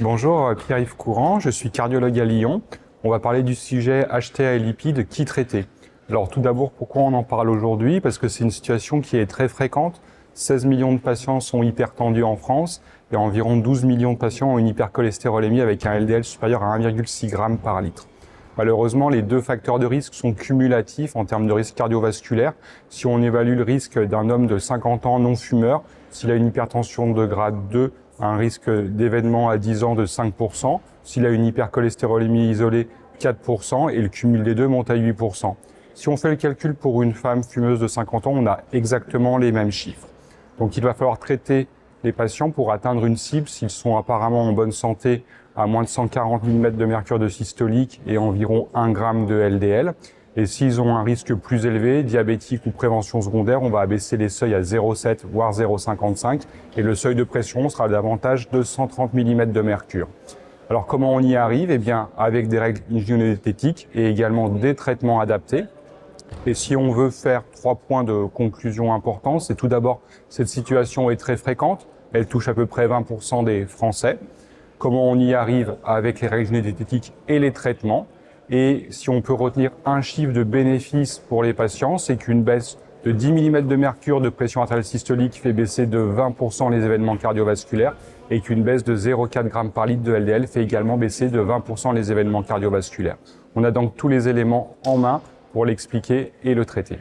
Bonjour, Pierre-Yves Courant, je suis cardiologue à Lyon. On va parler du sujet HTA et lipides, qui traiter. Alors tout d'abord, pourquoi on en parle aujourd'hui? Parce que c'est une situation qui est très fréquente. 16 millions de patients sont hypertendus en France et environ 12 millions de patients ont une hypercholestérolémie avec un LDL supérieur à 1,6 g par litre. Malheureusement, les deux facteurs de risque sont cumulatifs en termes de risque cardiovasculaire. Si on évalue le risque d'un homme de 50 ans non fumeur, s'il a une hypertension de grade 2, un risque d'événement à 10 ans de 5%, s'il a une hypercholestérolémie isolée, 4%, et le cumul des deux monte à 8%. Si on fait le calcul pour une femme fumeuse de 50 ans, on a exactement les mêmes chiffres. Donc il va falloir traiter les patients pour atteindre une cible s'ils sont apparemment en bonne santé à moins de 140 mm de mercure de systolique et environ 1 g de LDL. Et s'ils ont un risque plus élevé, diabétique ou prévention secondaire, on va abaisser les seuils à 0,7 voire 0,55 et le seuil de pression sera davantage de 130 mm de mercure. Alors comment on y arrive? Eh bien avec des règles hygiéno-diététiques et également des traitements adaptés. Et si on veut faire 3 points de conclusion importants, c'est tout d'abord, cette situation est très fréquente, elle touche à peu près 20% des Français. Comment on y arrive avec les règles diététiques et les traitements? Et si on peut retenir un chiffre de bénéfice pour les patients, c'est qu'une baisse de 10 mm de mercure de pression artérielle systolique fait baisser de 20% les événements cardiovasculaires et qu'une baisse de 0,4 g par litre de LDL fait également baisser de 20% les événements cardiovasculaires. On a donc tous les éléments en main pour l'expliquer et le traiter.